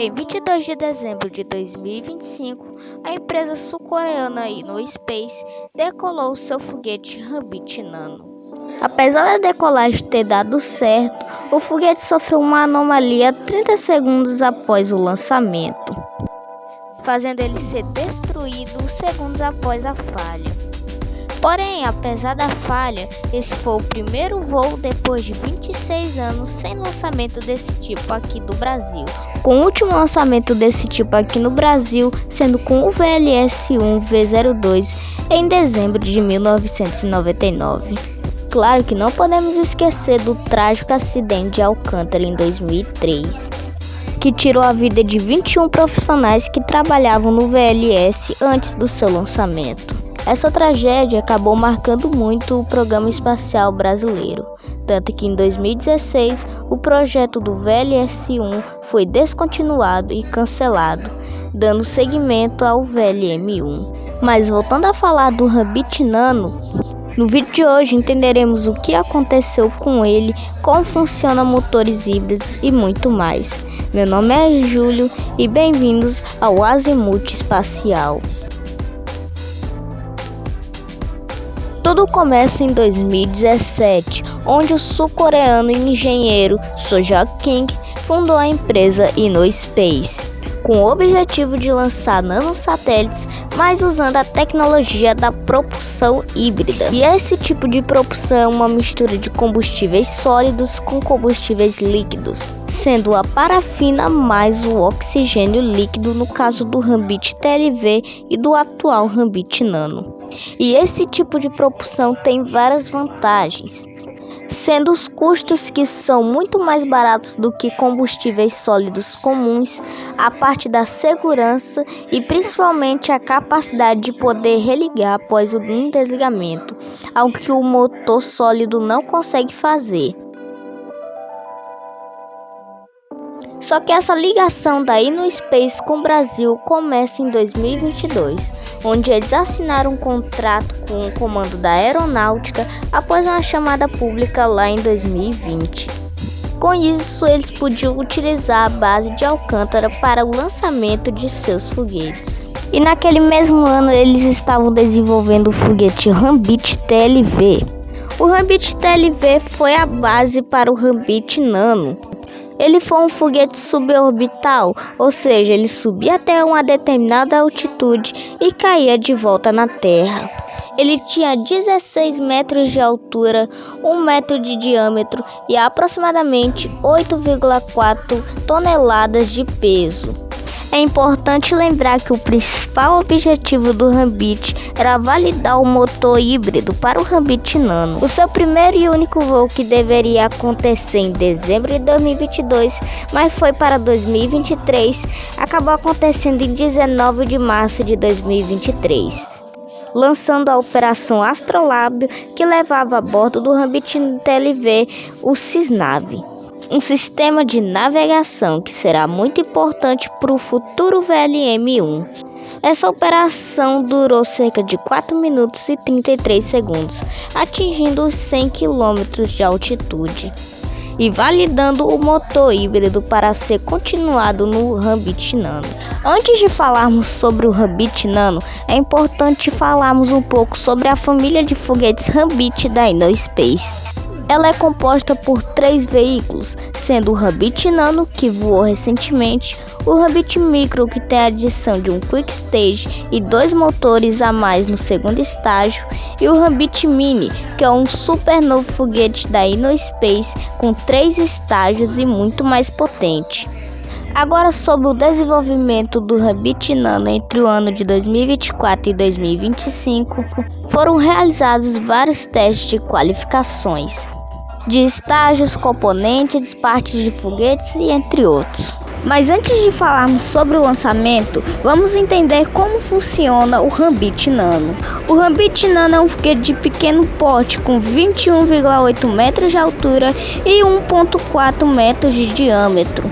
Em 22 de dezembro de 2025, a empresa sul-coreana Innospace decolou seu foguete Rabbit Nano. Apesar da decolagem ter dado certo, o foguete sofreu uma anomalia 30 segundos após o lançamento, fazendo ele ser destruído segundos após a falha. Porém, apesar da falha, esse foi o primeiro voo depois de 26 anos sem lançamento desse tipo aqui do Brasil, com o último lançamento desse tipo aqui no Brasil sendo com o VLS-1V02 em dezembro de 1999. Claro que não podemos esquecer do trágico acidente de Alcântara em 2003, que tirou a vida de 21 profissionais que trabalhavam no VLS antes do seu lançamento. Essa tragédia acabou marcando muito o programa espacial brasileiro, tanto que em 2016 o projeto do VLS-1 foi descontinuado e cancelado, dando seguimento ao VLM-1. Mas voltando a falar do Rabbit Nano, no vídeo de hoje entenderemos o que aconteceu com ele, como funcionam motores híbridos e muito mais. Meu nome é Júlio e bem-vindos ao Azimuth Espacial. Tudo começa em 2017, onde o sul-coreano e engenheiro Sojok Kim fundou a empresa Innospace, com o objetivo de lançar nanosatélites, mas usando a tecnologia da propulsão híbrida. E esse tipo de propulsão é uma mistura de combustíveis sólidos com combustíveis líquidos, sendo a parafina mais o oxigênio líquido no caso do Rabbit TLV e do atual Rabbit Nano. E esse tipo de propulsão tem várias vantagens, sendo os custos que são muito mais baratos do que combustíveis sólidos comuns, a parte da segurança e principalmente a capacidade de poder religar após um desligamento, algo que o motor sólido não consegue fazer. Só que essa ligação da Innospace com o Brasil começa em 2022, onde eles assinaram um contrato com o Comando da Aeronáutica após uma chamada pública lá em 2020. Com isso, eles podiam utilizar a base de Alcântara para o lançamento de seus foguetes. E naquele mesmo ano, eles estavam desenvolvendo o foguete Rabbit TLV. O Rabbit TLV foi a base para o Rabbit Nano. Ele foi um foguete suborbital, ou seja, ele subia até uma determinada altitude e caía de volta na Terra. Ele tinha 16 metros de altura, 1 metro de diâmetro e aproximadamente 8,4 toneladas de peso. É importante lembrar que o principal objetivo do Rabbit era validar o motor híbrido para o Rabbit Nano. O seu primeiro e único voo, que deveria acontecer em dezembro de 2022, mas foi para 2023, acabou acontecendo em 19 de março de 2023, lançando a Operação Astrolábio, que levava a bordo do Rabbit TLV o Cisnave, um sistema de navegação que será muito importante para o futuro VLM-1. Essa operação durou cerca de 4 minutos e 33 segundos, atingindo os 100 km de altitude e validando o motor híbrido para ser continuado no Rabbit Nano. Antes de falarmos sobre o Rabbit Nano, é importante falarmos um pouco sobre a família de foguetes Rabbit da Innospace. Ela é composta por 3 veículos, sendo o Rabbit Nano, que voou recentemente, o Rabbit Micro, que tem a adição de um Quick Stage e 2 motores a mais no segundo estágio, e o Rabbit Mini, que é um super novo foguete da Innospace com 3 estágios e muito mais potente. Agora, sobre o desenvolvimento do Rabbit Nano entre o ano de 2024 e 2025, foram realizados vários testes de qualificações de estágios, componentes, partes de foguetes e entre outros. Mas antes de falarmos sobre o lançamento, vamos entender como funciona o Rabbit Nano. O Rabbit Nano é um foguete de pequeno porte com 21,8 metros de altura e 1,4 metros de diâmetro.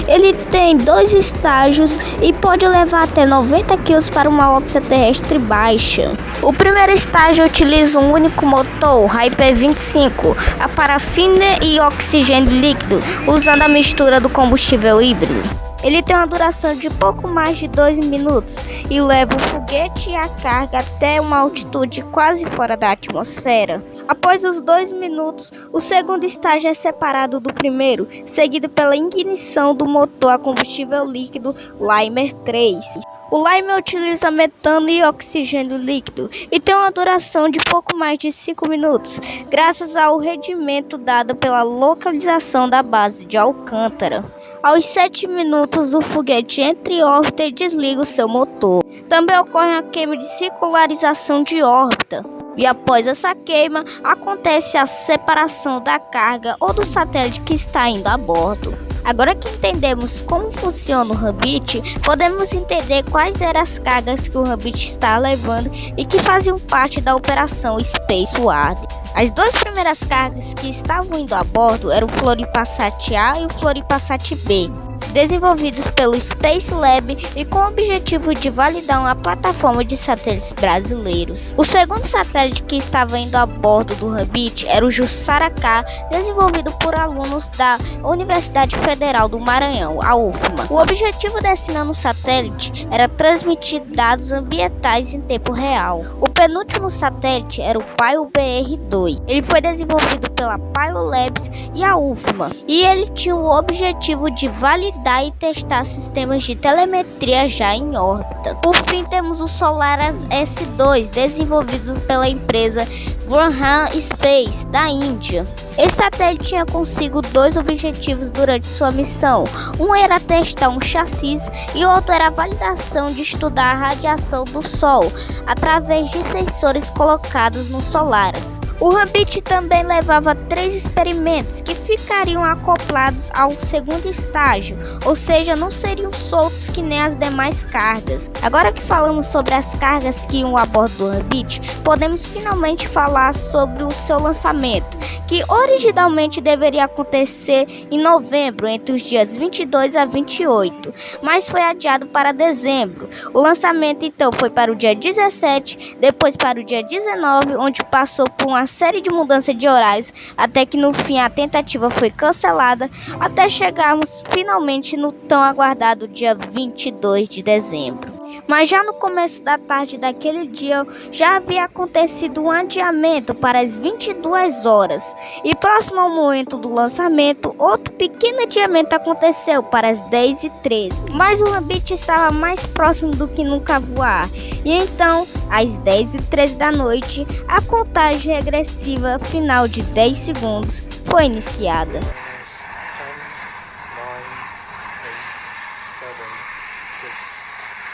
Ele tem 2 estágios e pode levar até 90 kg para uma órbita terrestre baixa. O primeiro estágio utiliza um único motor, Hyper 25, a parafina e oxigênio líquido, usando a mistura do combustível híbrido. Ele tem uma duração de pouco mais de 2 minutos e leva o foguete e a carga até uma altitude quase fora da atmosfera. Após os 2 minutos, o segundo estágio é separado do primeiro, seguido pela ignição do motor a combustível líquido Laimer 3. O Laimer utiliza metano e oxigênio líquido e tem uma duração de pouco mais de 5 minutos, graças ao rendimento dado pela localização da base de Alcântara. Aos 7 minutos, o foguete entra em órbita e desliga o seu motor. Também ocorre a queima de circularização de órbita. E após essa queima, acontece a separação da carga ou do satélite que está indo a bordo. Agora que entendemos como funciona o Rabbit, podemos entender quais eram as cargas que o Rabbit está levando e que faziam parte da operação Space Ward. As 2 primeiras cargas que estavam indo a bordo eram o Floripassat A e o Floripassat B, desenvolvidos pelo Space Lab e com o objetivo de validar uma plataforma de satélites brasileiros. O segundo satélite que estava indo a bordo do Rabbit era o Jussara K, desenvolvido por alunos da Universidade Federal do Maranhão, a UFMA. O objetivo desse nanosatélite era transmitir dados ambientais em tempo real. O penúltimo satélite era o Pio BR-2. Ele foi desenvolvido pela Pio Labs e a UFMA, e ele tinha o objetivo de validar e testar sistemas de telemetria já em órbita. Por fim, temos o Solaris S2, desenvolvido pela empresa Graham Space, da Índia. Esse satélite tinha consigo 2 objetivos durante sua missão. Um era testar um chassi e outro era a validação de estudar a radiação do Sol através de sensores colocados no Solaris. O Rabbit também levava 3 experimentos que ficariam acoplados ao segundo estágio, ou seja, não seriam soltos que nem as demais cargas. Agora que falamos sobre as cargas que iam a bordo do Rabbit, podemos finalmente falar sobre o seu lançamento, que originalmente deveria acontecer em novembro, entre os dias 22 a 28, mas foi adiado para dezembro. O lançamento então foi para o dia 17, depois para o dia 19, onde passou por uma série de mudanças de horários, até que no fim a tentativa foi cancelada, até chegarmos finalmente no tão aguardado dia 22 de dezembro. Mas já no começo da tarde daquele dia, já havia acontecido um adiamento para as 22 horas. E próximo ao momento do lançamento, outro pequeno adiamento aconteceu para as 10h13. Mas o Rabbit estava mais próximo do que nunca a voar. E então, às 10h13 da noite, a contagem regressiva final de 10 segundos foi iniciada. 5,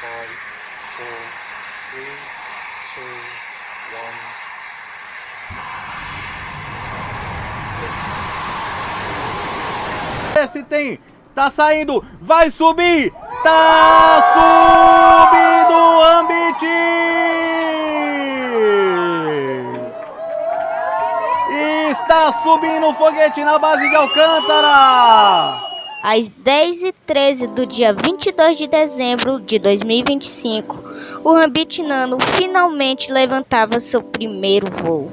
4, 3, 2, 1. Esse tem, tá saindo, vai subir, tá subindo o Rabbit! Está subindo o foguete na base de Alcântara! Às 10h13 do dia 22 de dezembro de 2025, o Rabbit Nano finalmente levantava seu primeiro voo.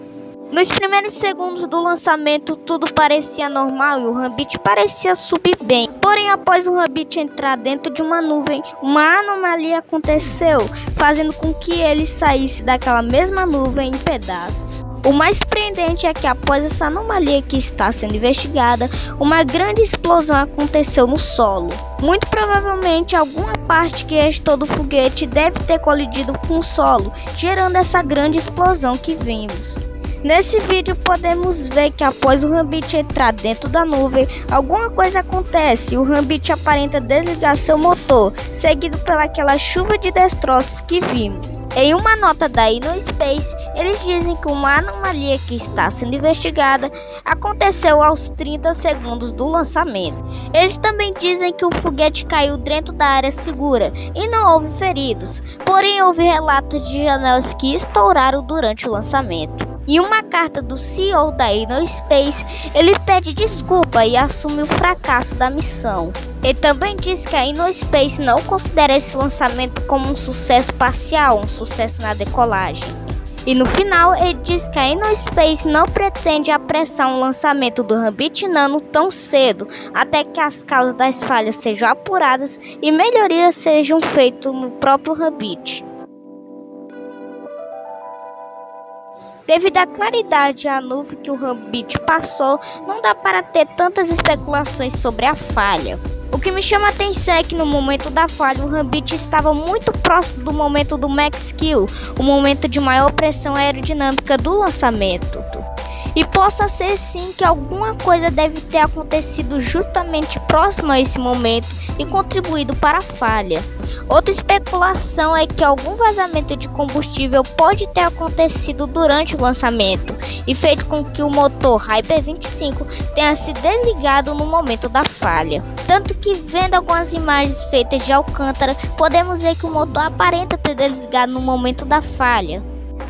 Nos primeiros segundos do lançamento, tudo parecia normal e o Rabbit parecia subir bem. Porém, após o Rabbit entrar dentro de uma nuvem, uma anomalia aconteceu, fazendo com que ele saísse daquela mesma nuvem em pedaços. O mais surpreendente é que após essa anomalia que está sendo investigada, uma grande explosão aconteceu no solo. Muito provavelmente alguma parte que restou do foguete deve ter colidido com o solo, gerando essa grande explosão que vimos. Nesse vídeo podemos ver que após o Rabbit entrar dentro da nuvem, alguma coisa acontece e o Rabbit aparenta desligar seu motor, seguido pelaquela chuva de destroços que vimos. Em uma nota da InnoSpace, eles dizem que uma anomalia que está sendo investigada aconteceu aos 30 segundos do lançamento. Eles também dizem que o foguete caiu dentro da área segura e não houve feridos, porém houve relatos de janelas que estouraram durante o lançamento. Em uma carta do CEO da InnoSpace, ele pede desculpa e assume o fracasso da missão. Ele também diz que a InnoSpace não considera esse lançamento como um sucesso parcial, um sucesso na decolagem. E no final ele diz que a InnoSpace não pretende apressar um lançamento do Rabbit Nano tão cedo, até que as causas das falhas sejam apuradas e melhorias sejam feitas no próprio Rabbit. Devido à claridade e à nuvem que o Rabbit passou, não dá para ter tantas especulações sobre a falha. O que me chama a atenção é que no momento da falha, o Rabbit estava muito próximo do momento do Max Kill, o momento de maior pressão aerodinâmica do lançamento. E possa ser sim que alguma coisa deve ter acontecido justamente próximo a esse momento e contribuído para a falha. Outra especulação é que algum vazamento de combustível pode ter acontecido durante o lançamento e feito com que o motor Hyper 25 tenha se desligado no momento da falha. Tanto que, vendo algumas imagens feitas de Alcântara, podemos ver que o motor aparenta ter desligado no momento da falha.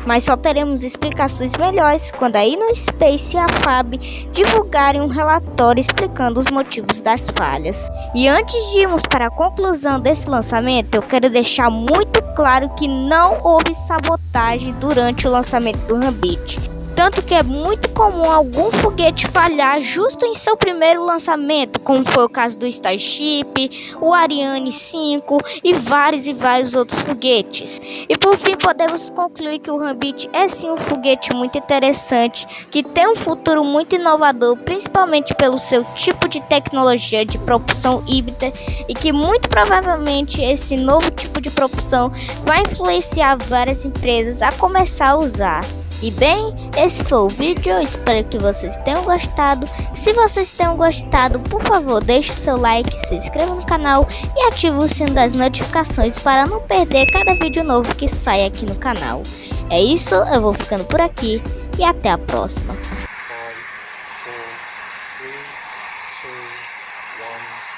Mas só teremos explicações melhores quando a InnoSpace e a FAB divulgarem um relatório explicando os motivos das falhas. E antes de irmos para a conclusão desse lançamento, eu quero deixar muito claro que não houve sabotagem durante o lançamento do Rabbit. Tanto que é muito comum algum foguete falhar justo em seu primeiro lançamento, como foi o caso do Starship, o Ariane 5 e vários outros foguetes. E por fim podemos concluir que o Rabbit é sim um foguete muito interessante, que tem um futuro muito inovador, principalmente pelo seu tipo de tecnologia de propulsão híbrida, e que muito provavelmente esse novo tipo de propulsão vai influenciar várias empresas a começar a usar. E bem, esse foi o vídeo, eu espero que vocês tenham gostado. Se vocês tenham gostado, por favor deixe o seu like, se inscreva no canal e ative o sino das notificações para não perder cada vídeo novo que sai aqui no canal. É isso, eu vou ficando por aqui e até a próxima. 5, 4, 3, 2, 1